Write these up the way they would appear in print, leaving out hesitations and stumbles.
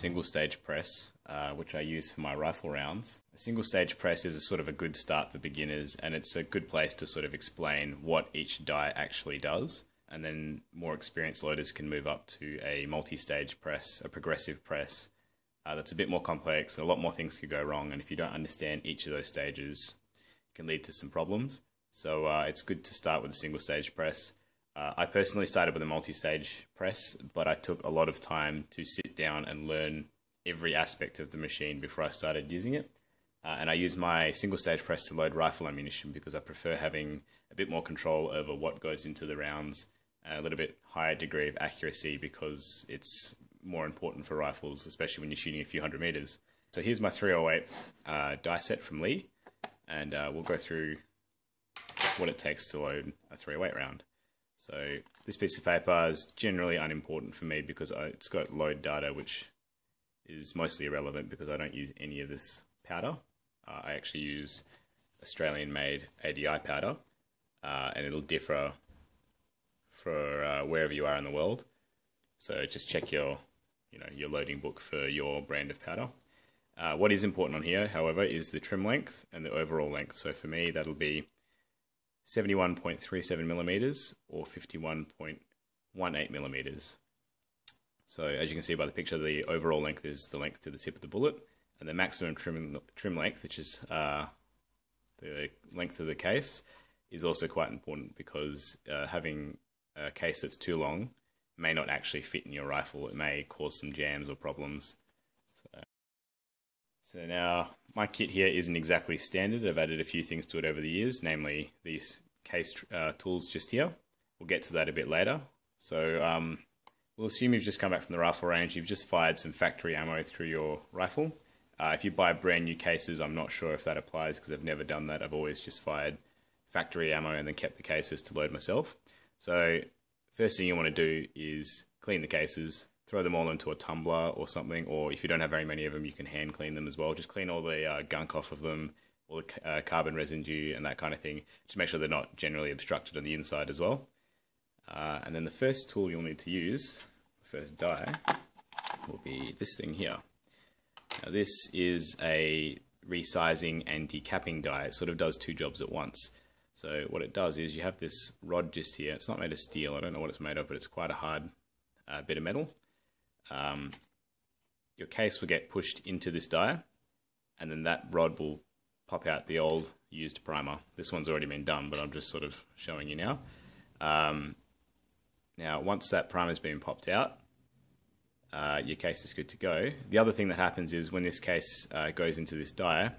single stage press, which I use for my rifle rounds. A single stage press is a sort of a good start for beginners, and it's a good place to sort of explain what each die actually does. And then more experienced loaders can move up to a multi-stage press, a progressive press, that's a bit more complex. A lot more things could go wrong, and if you don't understand each of those stages, it can lead to some problems. So it's good to start with a single stage press. I personally started with a multi-stage press, but I took a lot of time to sit down and learn every aspect of the machine before I started using it. And I use my single stage press to load rifle ammunition because I prefer having a bit more control over what goes into the rounds, a little bit higher degree of accuracy because it's more important for rifles, especially when you're shooting a few hundred meters. So here's my 308 die set from Lee, and we'll go through what it takes to load a 308 round. So this piece of paper is generally unimportant for me because it's got load data, which is mostly irrelevant because I don't use any of this powder. I actually use Australian-made ADI powder, and it'll differ for wherever you are in the world. So just check your loading book for your brand of powder. What is important on here, however, is the trim length and the overall length. So for me, that'll be 71.37 millimeters or 51.18 millimeters. So as you can see by the picture, the overall length is the length to the tip of the bullet, and the maximum trim length, which is the length of the case, is also quite important because having a case that's too long may not actually fit in your rifle. It may cause some jams or problems. So now my kit here isn't exactly standard. I've added a few things to it over the years, namely these case tools just here. We'll get to that a bit later. So we'll assume you've just come back from the rifle range. You've just fired some factory ammo through your rifle. If you buy brand new cases, I'm not sure if that applies because I've never done that. I've always just fired factory ammo and then kept the cases to load myself. So first thing you want to do is clean the cases, throw them all into a tumbler or something, or if you don't have very many of them, you can hand clean them as well. Just clean all the gunk off of them, all the carbon residue and that kind of thing. Just make sure they're not generally obstructed on the inside as well. And then the first tool you'll need to use, the first die, will be this thing here. Now this is a resizing and decapping die. It sort of does two jobs at once. So what it does is you have this rod just here. It's not made of steel. I don't know what it's made of, but it's quite a hard bit of metal. Your case will get pushed into this die, and then that rod will pop out the old used primer. This one's already been done, but I'm just sort of showing you now. Now, once that primer's been popped out, your case is good to go. The other thing that happens is when this case goes into this die,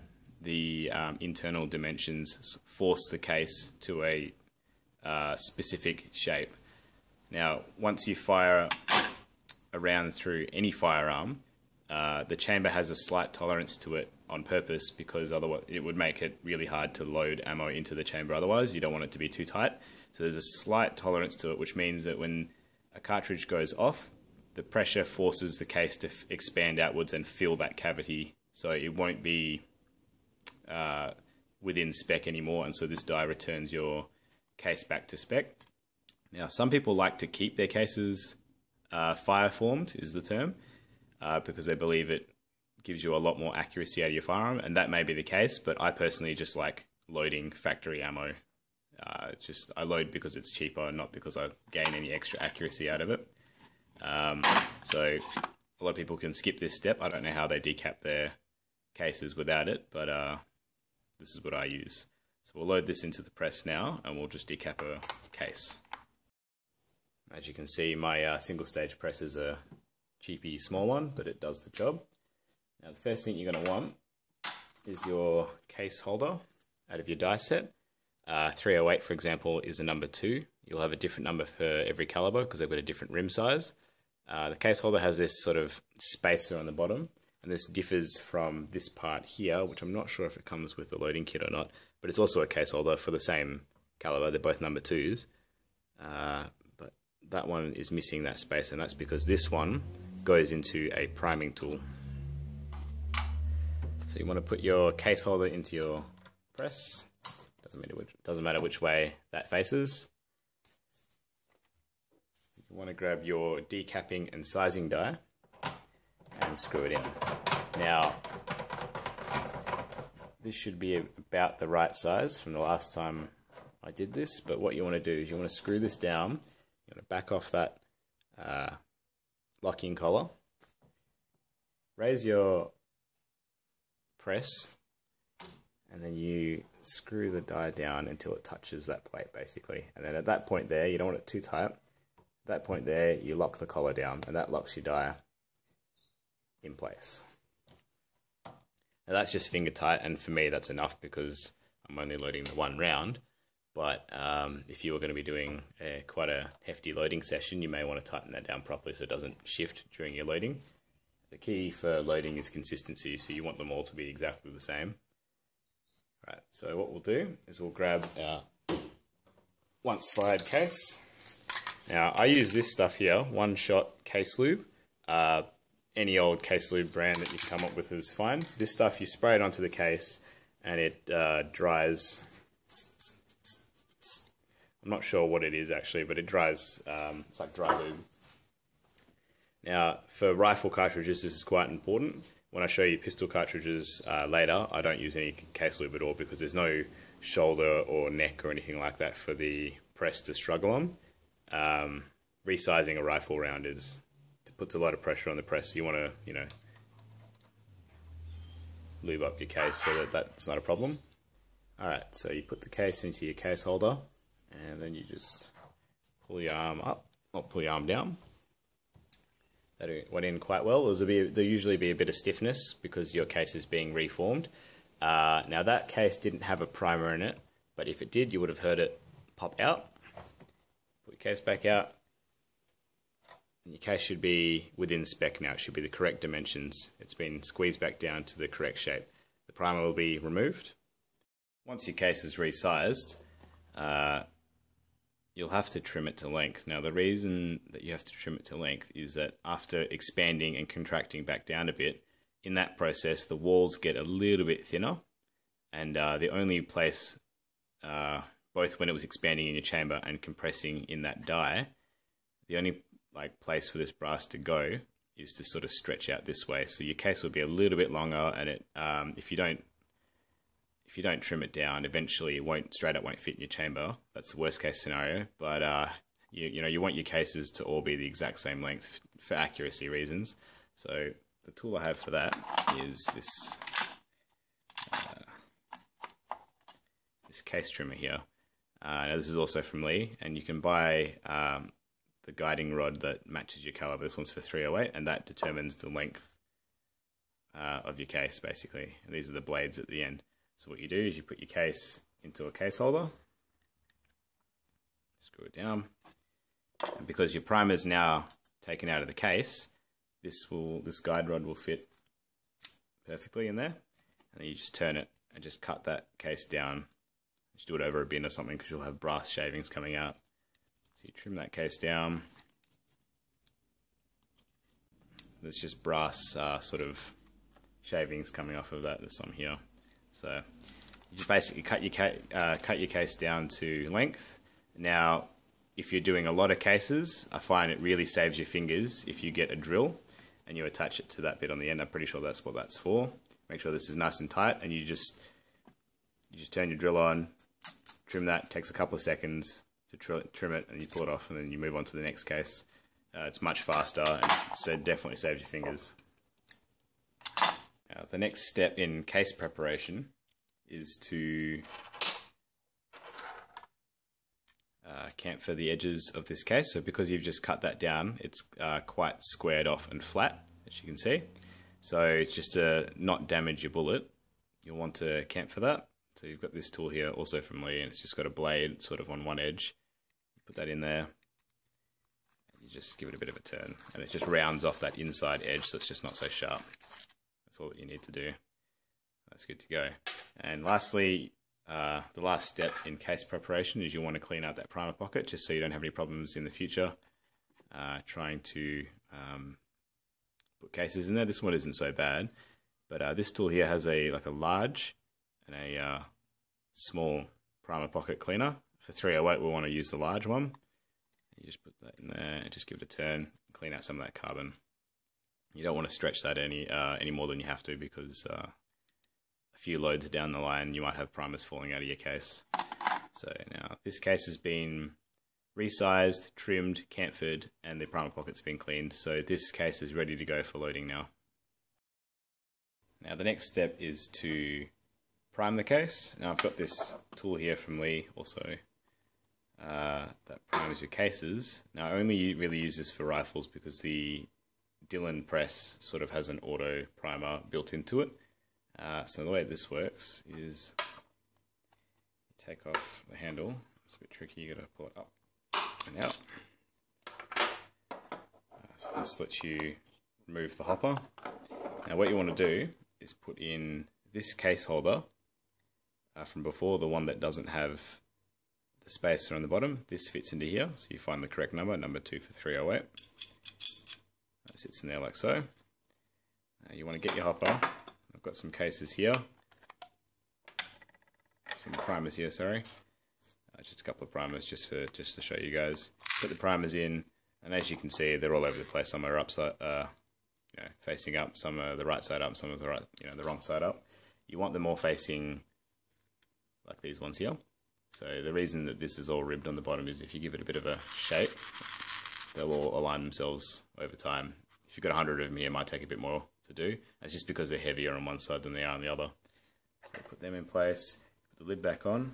the internal dimensions force the case to a specific shape. Now, once you fire a round through any firearm, the chamber has a slight tolerance to it on purpose because otherwise it would make it really hard to load ammo into the chamber. Otherwise, you don't want it to be too tight. So there's a slight tolerance to it, which means that when a cartridge goes off, the pressure forces the case to expand outwards and fill that cavity, so it won't be within spec anymore, and so this die returns your case back to spec. Now, some people like to keep their cases fire formed, is the term, because they believe it gives you a lot more accuracy out of your firearm, and that may be the case, but I personally just like loading factory ammo. I load because it's cheaper, not because I gain any extra accuracy out of it. So a lot of people can skip this step. I don't know how they decap their cases without it, but this is what I use. So we'll load this into the press now, and we'll just decap a case. As you can see, my single stage press is a cheapy small one, but it does the job. Now the first thing you're going to want is your case holder out of your die set. 308, for example, is a number 2. You'll have a different number for every caliber because they've got a different rim size. The case holder has this sort of spacer on the bottom, and this differs from this part here, which I'm not sure if it comes with the loading kit or not, but it's also a case holder for the same caliber. They're both number 2s, but that one is missing that spacer, and that's because this one goes into a priming tool. So you want to put your case holder into your press. Doesn't matter which way that faces. You want to grab your decapping and sizing die, and screw it in. Now, this should be about the right size from the last time I did this, but what you want to do is you want to screw this down. You want to back off that locking collar, raise your press, and then you screw the die down until it touches that plate basically. And then at that point there, you don't want it too tight. At that point there, you lock the collar down, and that locks your die in place. Now that's just finger tight, and for me that's enough because I'm only loading the one round. But if you were going to be doing quite a hefty loading session, you may want to tighten that down properly so it doesn't shift during your loading. The key for loading is consistency, so you want them all to be exactly the same. Right, so what we'll do is we'll grab our once fired case. Now I use this stuff here, One Shot case lube. Any old case lube brand that you come up with is fine. This stuff, you spray it onto the case and it dries. I'm not sure what it is actually, but it dries, it's like dry lube. Now, for rifle cartridges, this is quite important. When I show you pistol cartridges later, I don't use any case lube at all because there's no shoulder or neck or anything like that for the press to struggle on. Resizing a rifle round puts a lot of pressure on the press, so you want to, you know, lube up your case so that that's not a problem. Alright, so you put the case into your case holder, and then you just pull your arm up, or pull your arm down. That went in quite well. There'll usually be a bit of stiffness because your case is being reformed. Now that case didn't have a primer in it, but if it did, you would have heard it pop out. Put your case back out. And your case should be within spec now. It should be the correct dimensions. It's been squeezed back down to the correct shape. The primer will be removed. Once your case is resized, you'll have to trim it to length. Now the reason that you have to trim it to length is that after expanding and contracting back down a bit, in that process the walls get a little bit thinner, and the only place, both when it was expanding in your chamber and compressing in that die, the only place for this brass to go is to sort of stretch out this way. So your case will be a little bit longer, and it if you don't trim it down, eventually it won't fit in your chamber. That's the worst case scenario. But you want your cases to all be the exact same length for accuracy reasons. So the tool I have for that is this this case trimmer here. Now this is also from Lee, and you can buy the guiding rod that matches your caliber. This one's for 308, and that determines the length of your case basically. And these are the blades at the end. So what you do is you put your case into a case holder, screw it down, and because your primer is now taken out of the case, this guide rod will fit perfectly in there. And then you just turn it and just cut that case down. Just do it over a bin or something because you'll have brass shavings coming out. So you trim that case down. There's just brass sort of shavings coming off of that. There's some here. So you just basically cut your case down to length. Now, if you're doing a lot of cases, I find it really saves your fingers if you get a drill and you attach it to that bit on the end. I'm pretty sure that's what that's for. Make sure this is nice and tight, and you just turn your drill on, trim that. It takes a couple of seconds to trim it, and you pull it off, and then you move on to the next case. It's much faster, and it definitely saves your fingers. Now, the next step in case preparation is to chamfer the edges of this case. So because you've just cut that down, it's quite squared off and flat, as you can see. So just to not damage your bullet, you'll want to chamfer that. So you've got this tool here, also from Lee, and it's just got a blade sort of on one edge. You put that in there, and you just give it a bit of a turn, and it just rounds off that inside edge, so it's just not so sharp. That's all that you need to do. That's good to go. And lastly, the last step in case preparation is you want to clean out that primer pocket, just so you don't have any problems in the future trying to put cases in there. This one isn't so bad, but this tool here has a large and a small primer pocket cleaner. For 308, we want to use the large one. You just put that in there and just give it a turn, clean out some of that carbon. You don't want to stretch that any more than you have to, because a few loads down the line you might have primers falling out of your case. So now this case has been resized, trimmed, chamfered, and the primer pocket's been cleaned. So this case is ready to go for loading now. Now the next step is to prime the case. Now I've got this tool here from Lee also that primes your cases. Now I only really use this for rifles because the Dillon press sort of has an auto primer built into it. So the way this works is you take off the handle. It's a bit tricky, you gotta pull it up and out. So this lets you remove the hopper. Now what you want to do is put in this case holder from before, the one that doesn't have the spacer on the bottom. This fits into here, so you find the correct number, number 2 for 308. It sits in there like so. You want to get your hopper. I've got some cases here, some primers here, sorry. Just a couple of primers just to show you guys. Put the primers in, and as you can see, they're all over the place. Some are upside, facing up. Some are the right side up. Some are the right, the wrong side up. You want them all facing like these ones here. So the reason that this is all ribbed on the bottom is if you give it a bit of a shape, they'll all align themselves over time. If you've got 100 of them here, it might take a bit more to do. That's just because they're heavier on one side than they are on the other. So put them in place, put the lid back on.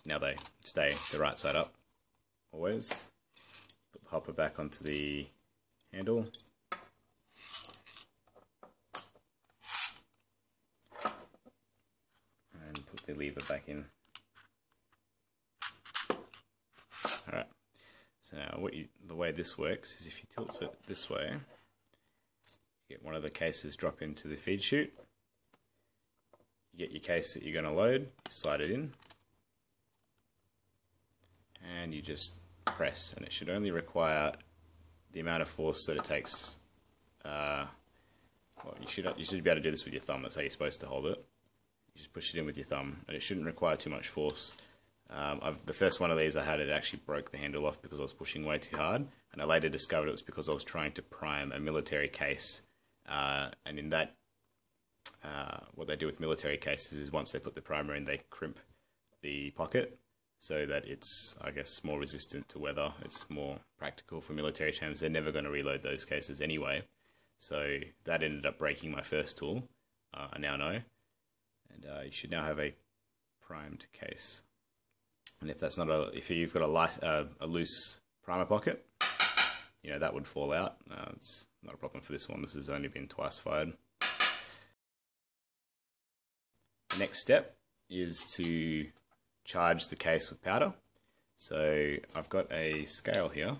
Now they stay the right side up, always. Put the hopper back onto the handle. And put the lever back in. Alright, so now the way this works is if you tilt it this way, you get one of the cases drop into the feed chute. You get your case that you're going to load, slide it in, and you just press, and it should only require the amount of force that it takes. You should be able to do this with your thumb. That's how you're supposed to hold it. You just push it in with your thumb, and it shouldn't require too much force. The first one of these I had, it actually broke the handle off because I was pushing way too hard, and I later discovered it was because I was trying to prime a military case, and in that, what they do with military cases is once they put the primer in, they crimp the pocket so that it's, I guess, more resistant to weather. It's more practical for military chambers. They're never going to reload those cases anyway, so that ended up breaking my first tool. I now know, and you should now have a primed case. And if that's not if you've got a loose primer pocket, that would fall out. It's not a problem for this one. This has only been twice fired. The next step is to charge the case with powder. So I've got a scale here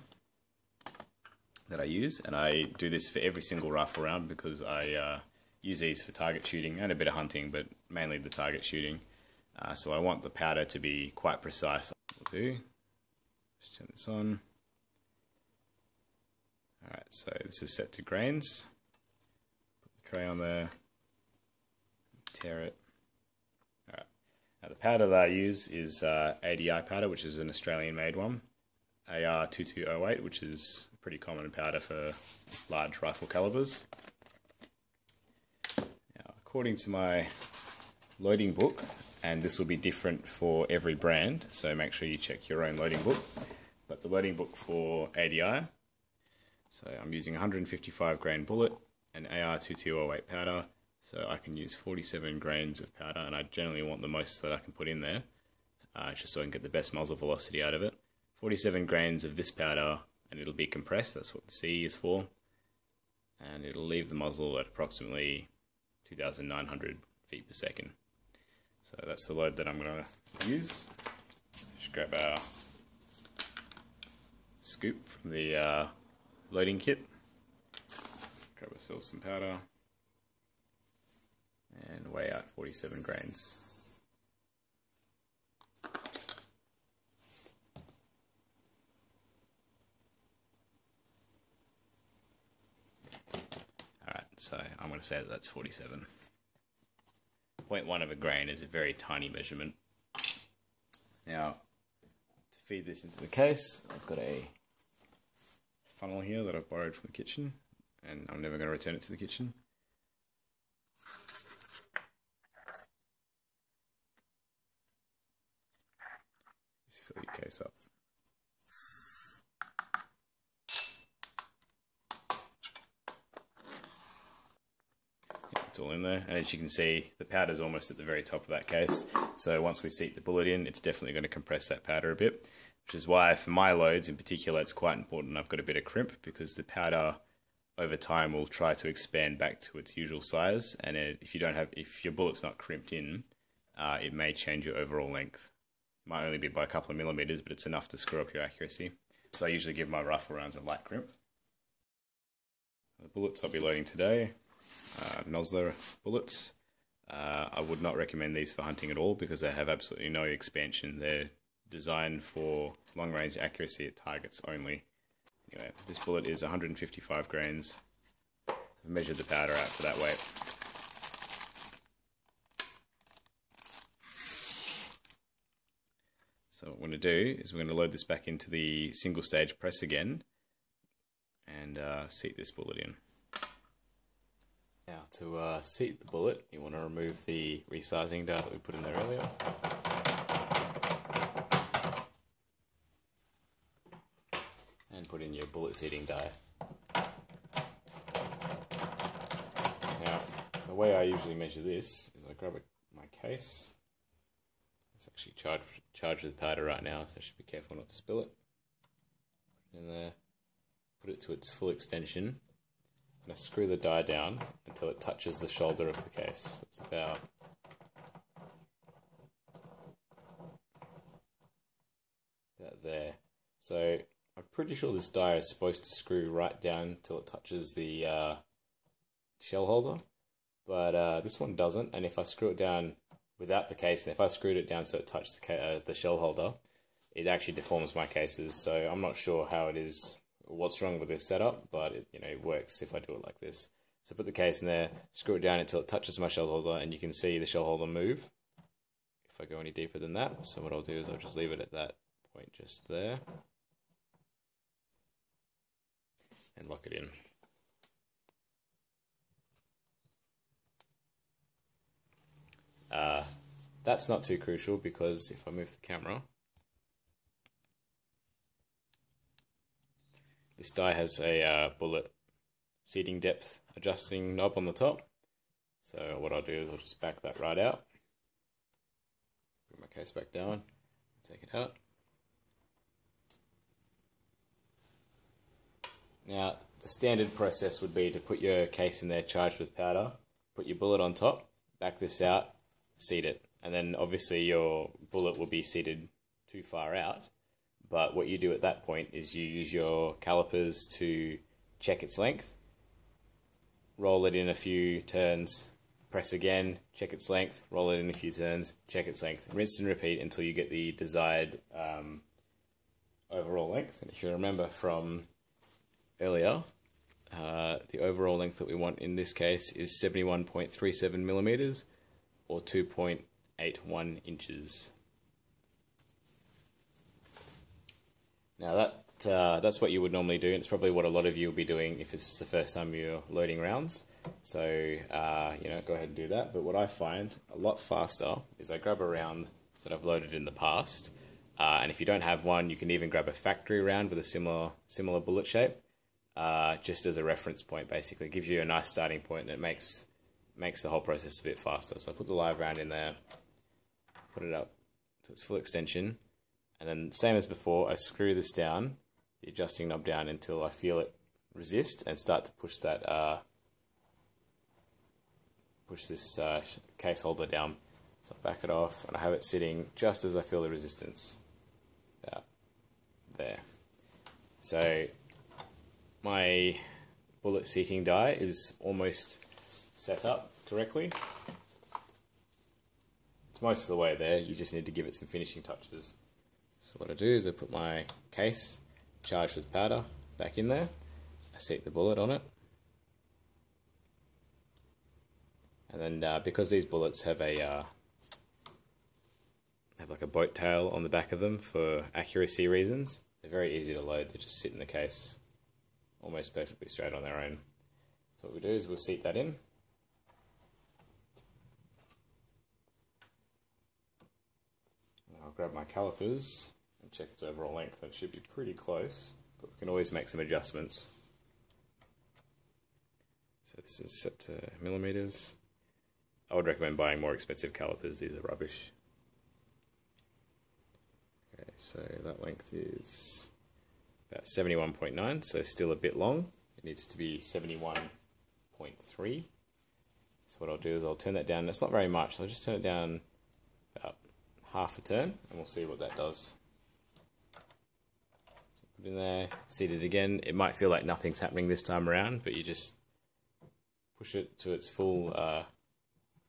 that I use, and I do this for every single rifle round because I use these for target shooting and a bit of hunting, but mainly the target shooting. So I want the powder to be quite precise. We'll do. Just turn this on. Alright, so this is set to grains. Put the tray on there. Tear it. Alright. Now the powder that I use is ADI powder, which is an Australian made one. AR2208, which is a pretty common powder for large rifle calibers. Now, according to my loading book, and this will be different for every brand, so make sure you check your own loading book. But the loading book for ADI, so I'm using 155 grain bullet and AR2208 powder, so I can use 47 grains of powder, and I generally want the most that I can put in there, just so I can get the best muzzle velocity out of it. 47 grains of this powder, and it'll be compressed, that's what the C is for, and it'll leave the muzzle at approximately 2,900 feet per second. So that's the load that I'm going to use. Just grab our scoop from the loading kit, grab ourselves some powder, and weigh out 47 grains. Alright, so I'm going to say that that's 47. 0.1 of a grain is a very tiny measurement. Now, to feed this into the case, I've got a funnel here that I've borrowed from the kitchen, and I'm never going to return it to the kitchen. Just fill your case up. It's all in there, and as you can see, the powder's almost at the very top of that case, so once we seat the bullet in, it's definitely going to compress that powder a bit, which is why for my loads in particular it's quite important I've got a bit of crimp, because the powder over time will try to expand back to its usual size, and if your bullet's not crimped in, it may change your overall length. It might only be by a couple of millimeters, but it's enough to screw up your accuracy. So I usually give my rifle rounds a light crimp. The bullets I'll be loading today, Nosler bullets. I would not recommend these for hunting at all because they have absolutely no expansion. They're designed for long range accuracy at targets only. Anyway, this bullet is 155 grains. So I've measured the powder out for that weight. So what we're going to do is we're going to load this back into the single stage press again and seat this bullet in. Now to seat the bullet, you want to remove the resizing die that we put in there earlier. And put in your bullet seating die. Now, the way I usually measure this is I grab my case. It's actually charged with powder right now, so I should be careful not to spill it. Put it in there, put it to its full extension. And I screw the die down until it touches the shoulder of the case. That's about there. So I'm pretty sure this die is supposed to screw right down till it touches the shell holder, but this one doesn't. And if I screw it down without the case, and if I screwed it down so it touched the shell holder, it actually deforms my cases. So I'm not sure how it is. What's wrong with this setup, but it works if I do it like this. So put the case in there, screw it down until it touches my shell holder, and you can see the shell holder move if I go any deeper than that. So what I'll do is I'll just leave it at that point just there and lock it in. That's not too crucial because if I move the camera, this die has a bullet seating depth adjusting knob on the top. So what I'll do is I'll just back that right out. Bring my case back down, take it out. Now, the standard process would be to put your case in there charged with powder, put your bullet on top, back this out, seat it. And then obviously your bullet will be seated too far out. But what you do at that point is you use your calipers to check its length, roll it in a few turns, press again, check its length, roll it in a few turns, check its length, rinse and repeat until you get the desired overall length. And if you remember from earlier, the overall length that we want in this case is 71.37 millimeters or 2.81 inches. Now that's what you would normally do, and it's probably what a lot of you will be doing if it's the first time you're loading rounds. So go ahead and do that. But what I find a lot faster is I grab a round that I've loaded in the past, and if you don't have one, you can even grab a factory round with a similar bullet shape, just as a reference point. Basically, it gives you a nice starting point, and it makes the whole process a bit faster. So I put the live round in there, put it up to its full extension. And then, same as before, I screw this down, the adjusting knob down until I feel it resist and start to push that, push this case holder down. So I back it off and I have it sitting just as I feel the resistance. About there. So my bullet seating die is almost set up correctly. It's most of the way there. You just need to give it some finishing touches. So what I do is I put my case charged with powder back in there, I seat the bullet on it, and then because these bullets have like a boat tail on the back of them for accuracy reasons, they're very easy to load. They just sit in the case almost perfectly straight on their own. So what we do is we'll seat that in. I'll grab my calipers and check its overall length. That should be pretty close, but we can always make some adjustments. So this is set to millimeters. I would recommend buying more expensive calipers, these are rubbish. Okay, so that length is about 71.9, so still a bit long. It needs to be 71.3. So what I'll do is I'll turn that down. It's not very much, so I'll just turn it down about half a turn, and we'll see what that does. So put it in there, seat it again. It might feel like nothing's happening this time around, but you just push it to its full,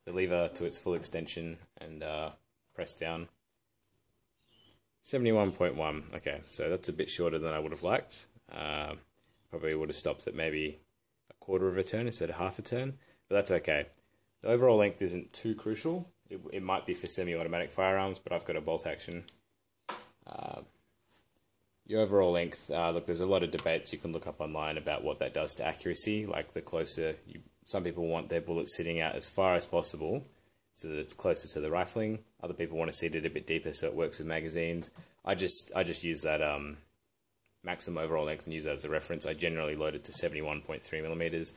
the lever to its full extension, and press down. 71.1. Okay, so that's a bit shorter than I would have liked. Probably would have stopped at maybe a quarter of a turn instead of half a turn, but that's okay. The overall length isn't too crucial. It might be for semi-automatic firearms, but I've got a bolt action. Your overall length, look, there's a lot of debates you can look up online about what that does to accuracy. Like the closer, some people want their bullets sitting out as far as possible so that it's closer to the rifling. Other people want to seat it a bit deeper so it works with magazines. I just use that maximum overall length and use that as a reference. I generally load it to 71.3 millimeters,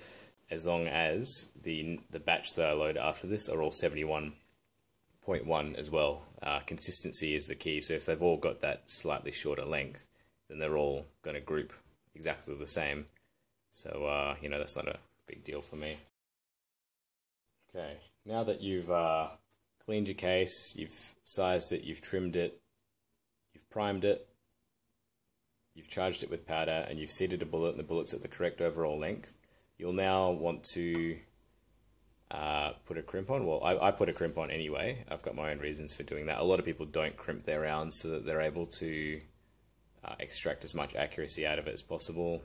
as long as the batch that I load after this are all 71.1 as well. Consistency is the key, so if they've all got that slightly shorter length, then they're all going to group exactly the same. So, you know, that's not a big deal for me. Okay, now that you've cleaned your case, you've sized it, you've trimmed it, you've primed it, you've charged it with powder, and you've seated a bullet and the bullet's at the correct overall length, you'll now want to put a crimp on. Well, I put a crimp on anyway. I've got my own reasons for doing that. A lot of people don't crimp their rounds so that they're able to extract as much accuracy out of it as possible.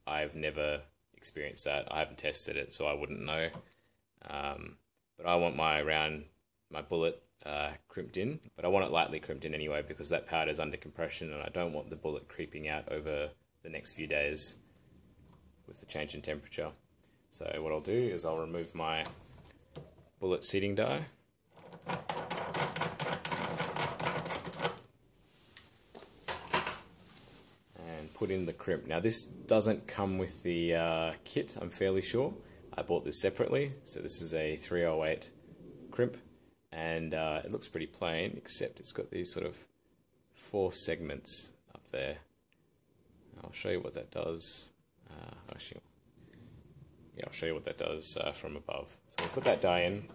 I've never experienced that. I haven't tested it, so I wouldn't know. But I want my bullet crimped in, but I want it lightly crimped in anyway because that powder is under compression and I don't want the bullet creeping out over the next few days with the change in temperature. So what I'll do is I'll remove my bullet seating die. And put in the crimp. Now this doesn't come with the kit, I'm fairly sure. I bought this separately, so this is a 308 crimp, and it looks pretty plain, except it's got these sort of 4 segments up there. I'll show you what that does. Actually, yeah, I'll show you what that does from above. So we'll put that die in.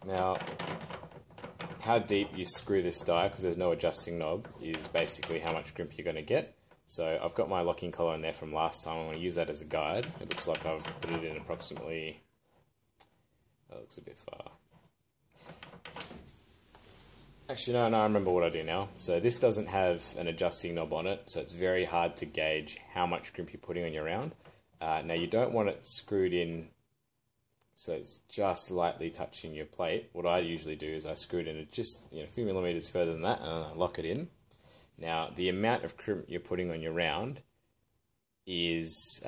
Now, how deep you screw this die, because there's no adjusting knob, is basically how much crimp you're going to get. So I've got my locking collar in there from last time. I'm going to use that as a guide. It looks like I've put it in approximately... That looks a bit far. Actually, no, I remember what I do now. So this doesn't have an adjusting knob on it, so it's very hard to gauge how much crimp you're putting on your round. Now you don't want it screwed in so it's just lightly touching your plate. What I usually do is I screw it in just a few millimeters further than that and I lock it in. Now the amount of crimp you're putting on your round is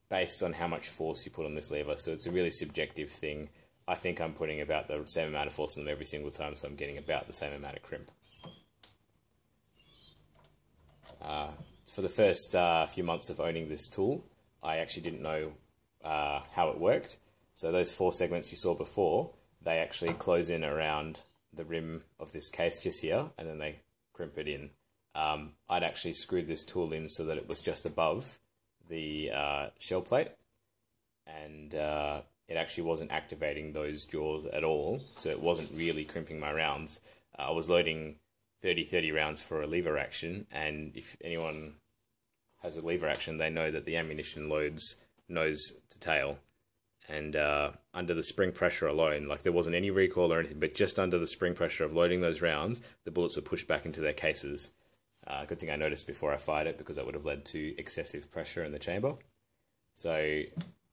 based on how much force you put on this lever, so it's a really subjective thing. I think I'm putting about the same amount of force on them every single time, so I'm getting about the same amount of crimp. For the first few months of owning this tool, I actually didn't know how it worked. So those 4 segments you saw before, they actually close in around the rim of this case just here, and then they crimp it in. I'd actually screwed this tool in so that it was just above the shell plate, and it actually wasn't activating those jaws at all, so it wasn't really crimping my rounds. I was loading 30 rounds for a lever action, and if anyone has a lever action, they know that the ammunition loads nose to tail, and under the spring pressure alone, like there wasn't any recoil or anything, but just under the spring pressure of loading those rounds, the bullets were pushed back into their cases. Good thing I noticed before I fired it, because that would have led to excessive pressure in the chamber. So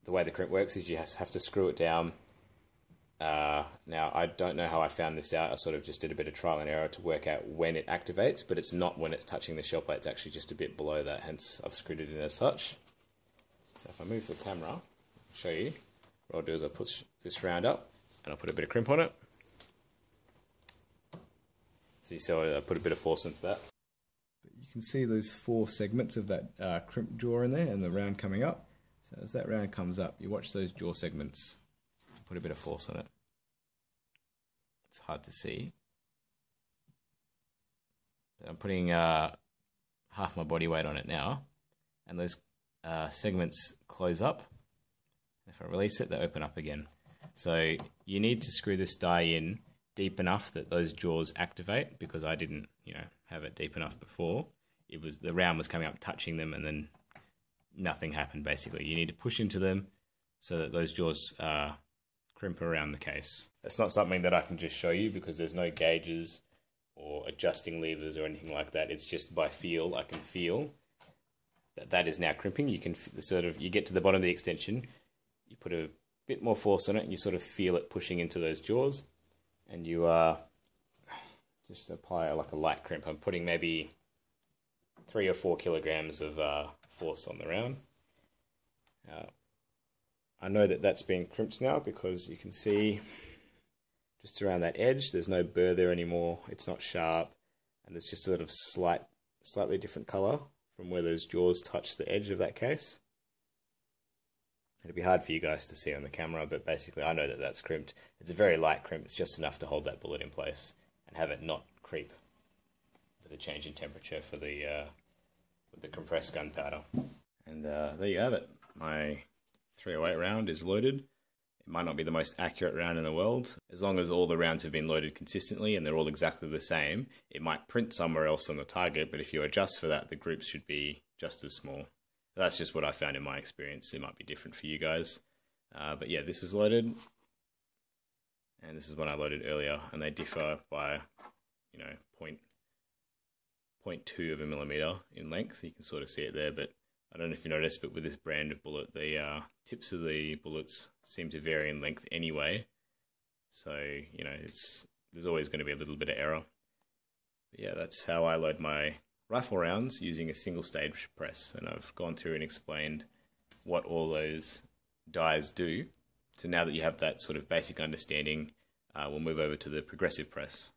the way the crimp works is you have to screw it down Now, I don't know how I found this out. I sort of just did a bit of trial and error to work out when it activates, but it's not when it's touching the shell plate. It's actually just a bit below that, hence I've screwed it in as such. So if I move the camera, I'll show you. What I'll do is I'll push this round up, and I'll put a bit of crimp on it. So you see I put a bit of force into that. You can see those 4 segments of that crimp jaw in there, and the round coming up. So as that round comes up, you watch those jaw segments. Put a bit of force on it. It's hard to see. But I'm putting half my body weight on it now, and those segments close up. If I release it, they open up again. So you need to screw this die in deep enough that those jaws activate, because I didn't, have it deep enough before. The round was coming up, touching them, and then nothing happened. Basically, you need to push into them so that those jaws crimp around the case. That's not something that I can just show you, because there's no gauges or adjusting levers or anything like that. It's just by feel. I can feel that is now crimping. You can you get to the bottom of the extension, you put a bit more force on it, and you sort of feel it pushing into those jaws, and you just apply like a light crimp. I'm putting maybe 3 or 4 kilograms of force on the round. I know that that's been crimped now, because you can see just around that edge there's no burr there anymore. It's not sharp, and there's just a sort of slightly different colour from where those jaws touch the edge of that case. It'll be hard for you guys to see on the camera, but basically I know that that's crimped. It's a very light crimp. It's just enough to hold that bullet in place and have it not creep with a change in temperature for the with the compressed gunpowder. And there you have it. My 308 round is loaded. It might not be the most accurate round in the world. As long as all the rounds have been loaded consistently and they're all exactly the same, it might print somewhere else on the target, but if you adjust for that, the groups should be just as small. That's just what I found in my experience. It might be different for you guys. But yeah, this is loaded, and this is one I loaded earlier, and they differ by, 0.2 of a millimeter in length. You can sort of see it there, but I don't know if you noticed, but with this brand of bullet, the tips of the bullets seem to vary in length anyway. So, there's always going to be a little bit of error. But yeah, that's how I load my rifle rounds using a single stage press, and I've gone through and explained what all those dies do. So now that you have that sort of basic understanding, we'll move over to the progressive press.